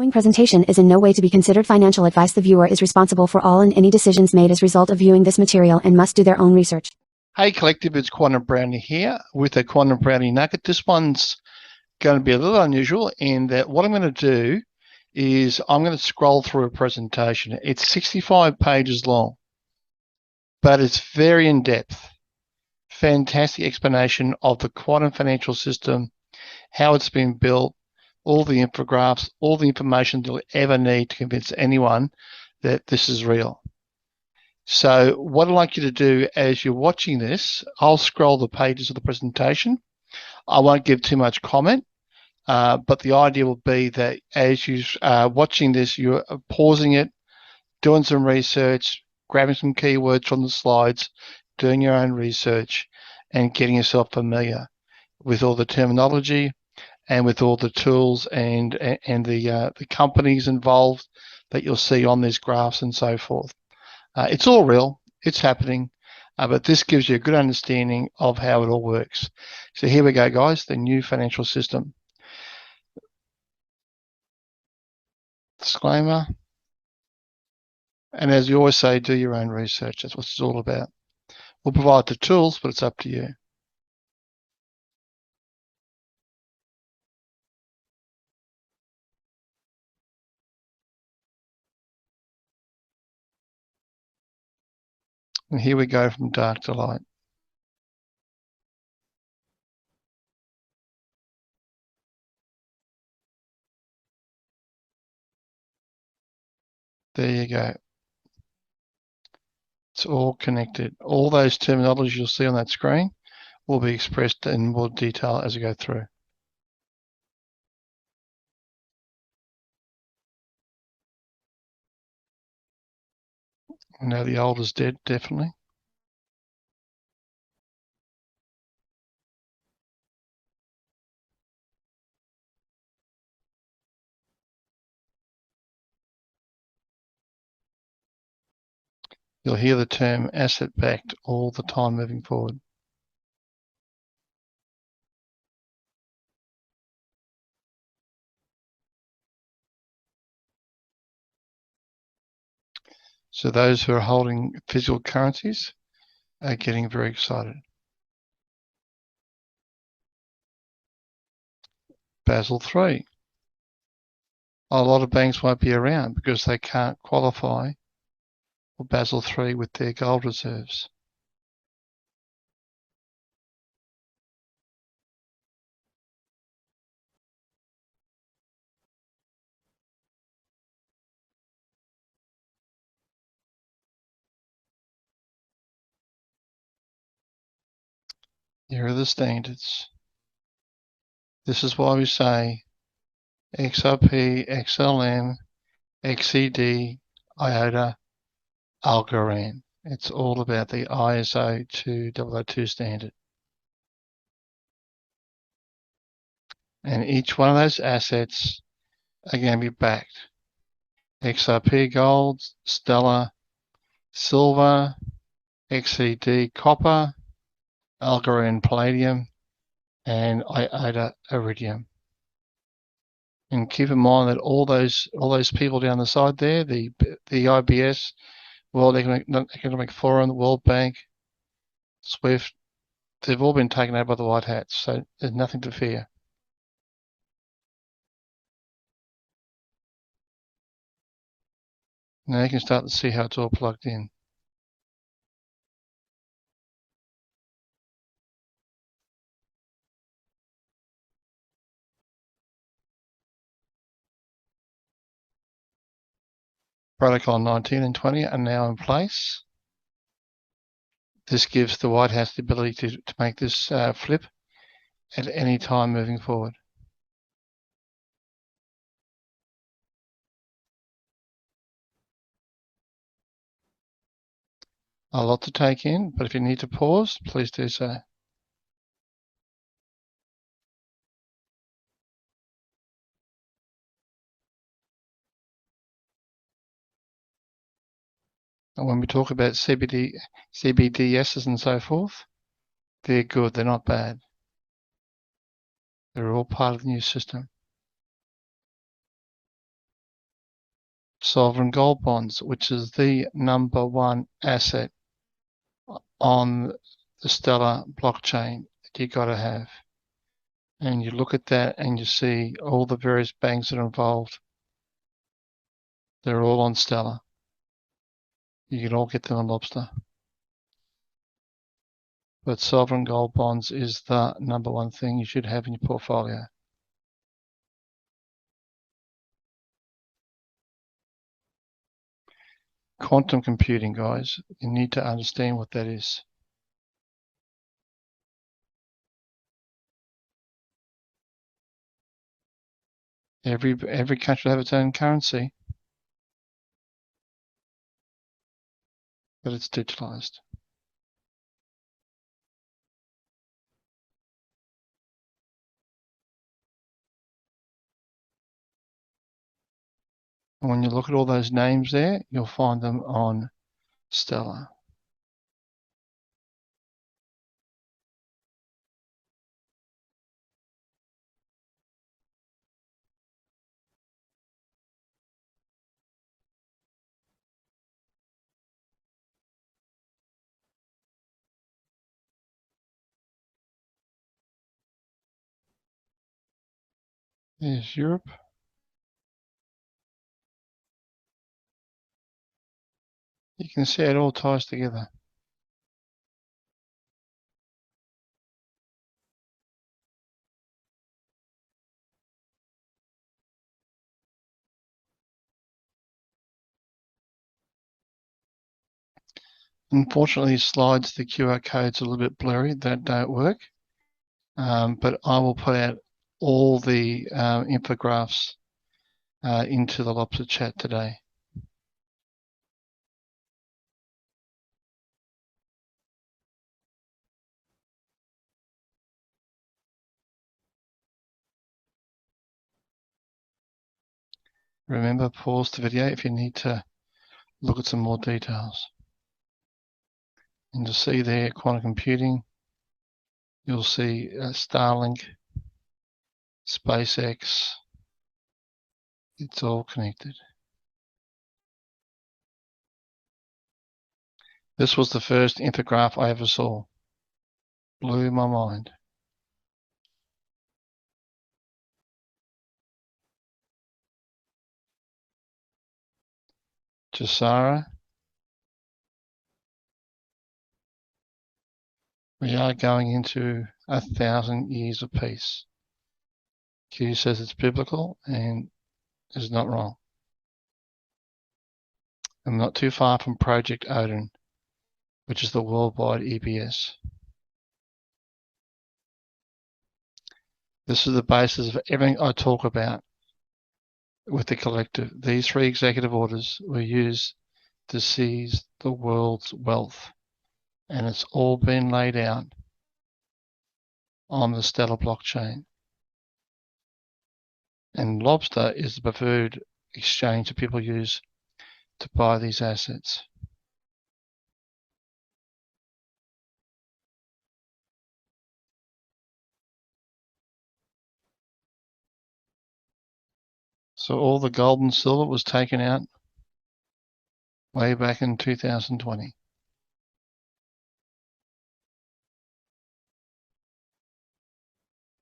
following presentation is in no way to be considered financial advice. The viewer is responsible for all and any decisions made as a result of viewing this material and must do their own research. Hey Collective, it's Quantum Brownie here with a Quantum Brownie Nugget. This one's going to be a little unusual in that what I'm going to do is I'm going to scroll through a presentation. It's 65 pages long, but it's very in-depth. Fantastic explanation of the quantum financial system, how it's been built, all the infographics, all the information you'll ever need to convince anyone that this is real. So what I'd like you to do as you're watching this, I'll scroll the pages of the presentation. I won't give too much comment, but the idea will be that as you're watching this, you're pausing it, doing some research, grabbing some keywords from the slides, doing your own research, and getting yourself familiar with all the terminology and with all the tools and the companies involved that you'll see on these graphs and so forth. It's all real, it's happening, but this gives you a good understanding of how it all works. So here we go, guys, the new financial system. Disclaimer. And as you always say, do your own research. That's what it's all about. We'll provide the tools, but it's up to you. And here we go from dark to light. There you go. It's all connected. All those terminologies you'll see on that screen will be expressed in more detail as we go through. Now the old is dead, definitely. You'll hear the term asset-backed all the time moving forward. So those who are holding physical currencies are getting very excited. Basel III. A lot of banks won't be around because they can't qualify for Basel III with their gold reserves. Here are the standards. This is why we say XRP, XLM, XCD, IOTA, Algorand. It's all about the ISO 2002 standard. And each one of those assets are going to be backed. XRP gold, Stellar, silver, XCD copper, Algorand palladium, and IOTA iridium. And keep in mind that all those people down the side there, the IBS, World Economic Forum, the World Bank, SWIFT, they've all been taken over by the white hats, so there's nothing to fear. Now you can start to see how it's all plugged in. Protocol 19 and 20 are now in place. This gives the White House the ability to make this flip at any time moving forward. A lot to take in, but if you need to pause, please do so. And when we talk about CBDSs and so forth, they're good, they're not bad. They're all part of the new system. sovereign gold bonds, which is the #1 asset on the Stellar blockchain that you got to have. And you look at that and you see all the various banks that are involved. They're all on Stellar. You can all get them on Lobster. But sovereign gold bonds is the #1 thing you should have in your portfolio. Quantum computing, guys. You need to understand what that is. Every country will have its own currency, but it's digitalized. And when you look at all those names there, you'll find them on Stellar. There's Europe. You can see it all ties together. Unfortunately, these slides, the QR codes are a little bit blurry. That don't work. But I will put out all the infographics into the Lobster chat today. Remember, pause the video if you need to look at some more details. And you'll see there quantum computing. You'll see Starlink, SpaceX. It's all connected. This was the first infographic I ever saw. Blew my mind. Jasara. We are going into 1,000 years of peace. Q says it's biblical and is not wrong. I'm not too far from Project Odin, which is the worldwide EBS. This is the basis of everything I talk about with the collective. These 3 executive orders were used to seize the world's wealth, and it's all been laid out on the Stellar blockchain. And Lobster is the preferred exchange that people use to buy these assets. So all the gold and silver was taken out way back in 2020.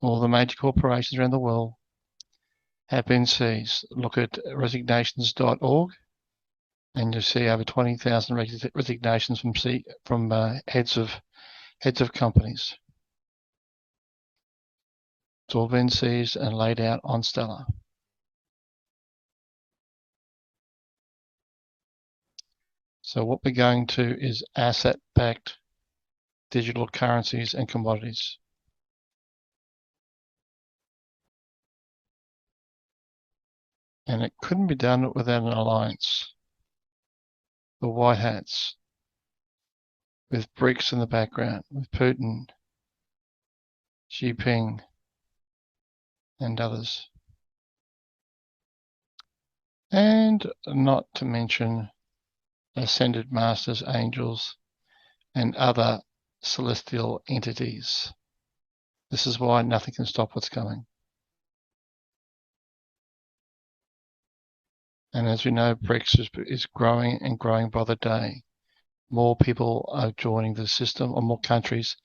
All the major corporations around the world have been seized. Look at resignations.org and you'll see over 20,000 resignations from heads of companies. It's all been seized and laid out on Stellar. So what we're going to is asset-backed digital currencies and commodities. And it couldn't be done without an alliance. The white hats, with BRICS in the background, with Putin, Xi Jinping, and others. And not to mention ascended masters, angels, and other celestial entities. This is why nothing can stop what's coming. And as we know, BRICS is growing and growing by the day. More people are joining the system, or more countries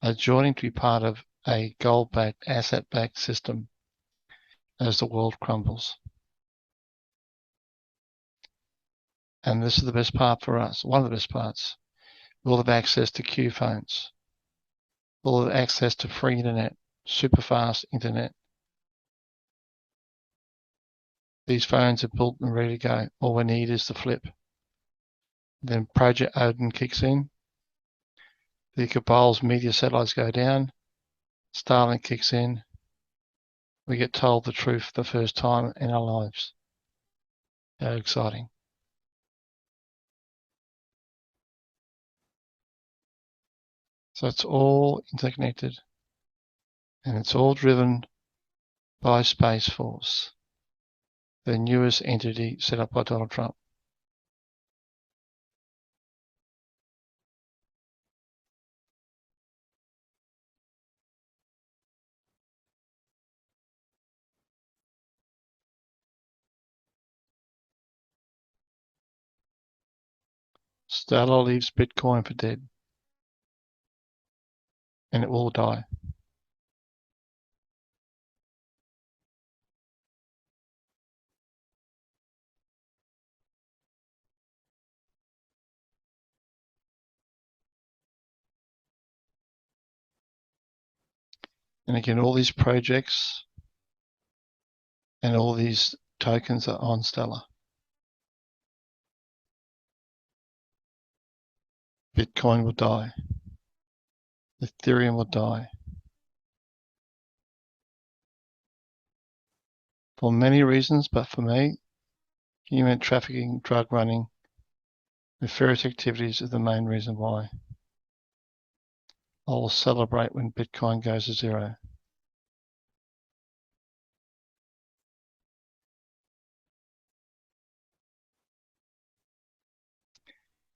are joining to be part of a gold-backed, asset-backed system as the world crumbles. And this is the best part for us, one of the best parts. We'll have access to Q phones. We'll have access to free internet, super fast internet. These phones are built and ready to go. All we need is the flip. Then Project Odin kicks in. The Cabal's media satellites go down. Starlink kicks in. We get told the truth for the first time in our lives. How exciting. So it's all interconnected, and it's all driven by Space Force, the newest entity set up by Donald Trump. Stellar leaves Bitcoin for dead, and it will die. And again, all these projects and all these tokens are on Stellar. Bitcoin will die. Ethereum will die. For many reasons, but for me, human trafficking, drug running, nefarious activities is the main reason why. I will celebrate when Bitcoin goes to zero.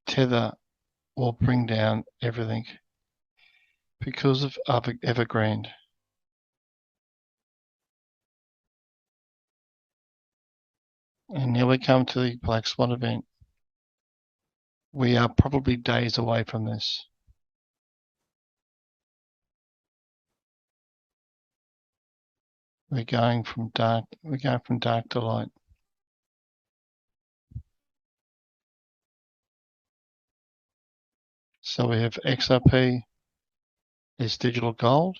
Tether will bring down everything because of Evergrande. And now we come to the Black Swan event. We are probably days away from this. We're going from dark to light. So we have XRP is digital gold.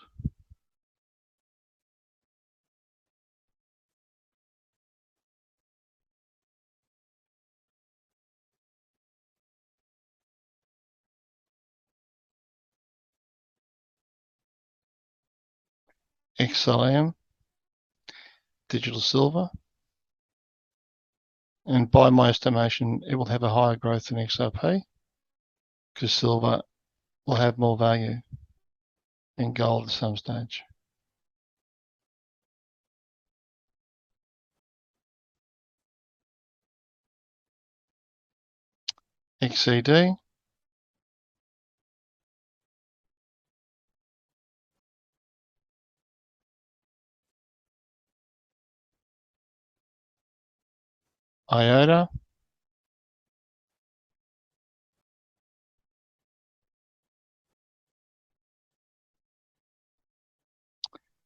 XLM, digital silver. And by my estimation, it will have a higher growth than XRP because silver will have more value than gold at some stage. XCD, IOTA,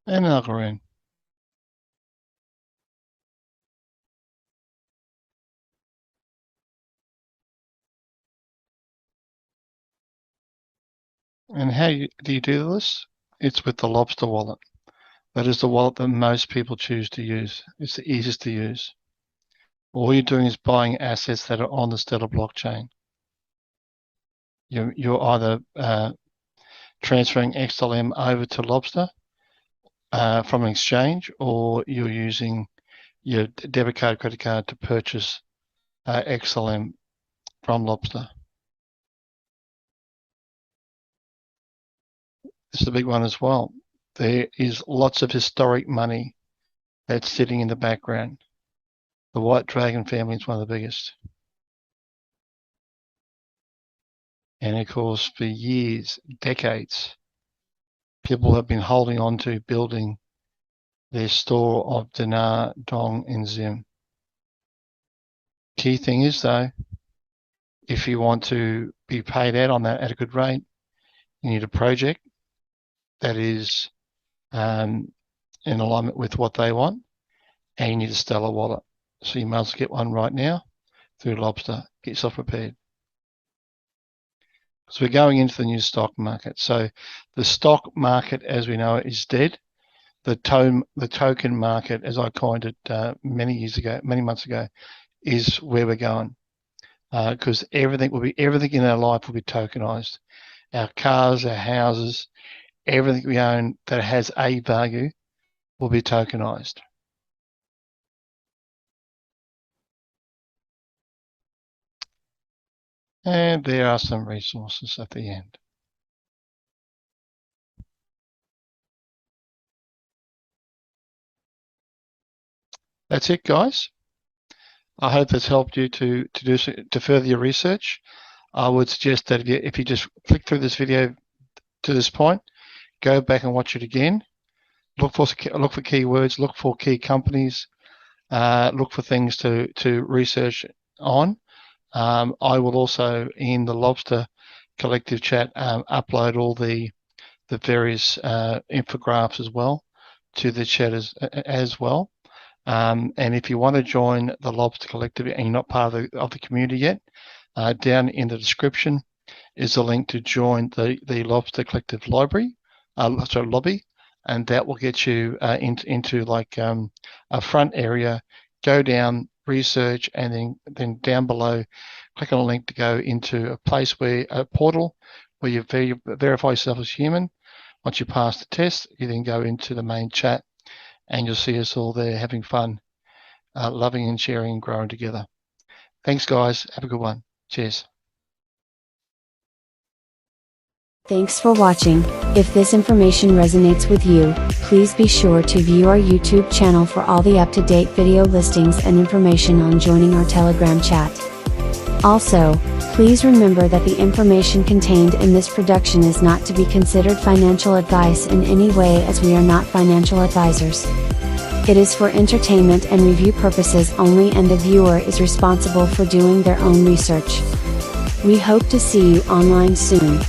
and Algorand. And how do you do this? It's with the Lobster wallet. That is the wallet that most people choose to use. It's the easiest to use. All you're doing is buying assets that are on the Stellar blockchain. You're either transferring XLM over to Lobster from an exchange, or you're using your debit card, credit card to purchase XLM from Lobster. This is a big one as well. There is lots of historic money that's sitting in the background. The White Dragon family is one of the biggest. And of course, for years, decades, people have been holding on to building their store of dinar, dong, and zim. Key thing is, though, if you want to be paid out on that at a good rate, you need a project that is in alignment with what they want, and you need a stellar wallet. So you must get one right now through Lobster. Get yourself prepared. So we're going into the new stock market. So the stock market, as we know it, is dead. The token market, as I coined it many months ago, is where we're going. Because everything in our life will be tokenized. Our cars, our houses, everything we own that has a value will be tokenized. And there are some resources at the end. That's it, guys. I hope that's helped you to further your research. I would suggest that if you just click through this video to this point, go back and watch it again. Look for keywords, look for key companies, look for things to research on. I will also, in the Lobster Collective chat, upload all the various infographics as well to the chat as well. And if you want to join the Lobster Collective and you're not part of the community yet, down in the description is a link to join the Lobster Collective lobby, and that will get you into like a front area. Go down, research, and then down below, click on a link to go into a portal where you verify yourself as human. Once you pass the test, you then go into the main chat, and you'll see us all there having fun, loving and sharing and growing together. Thanks, guys. Have a good one. Cheers. Thanks for watching. If this information resonates with you, please be sure to view our YouTube channel for all the up-to-date video listings and information on joining our Telegram chat. Also, please remember that the information contained in this production is not to be considered financial advice in any way, as we are not financial advisors. It is for entertainment and review purposes only, and the viewer is responsible for doing their own research. We hope to see you online soon.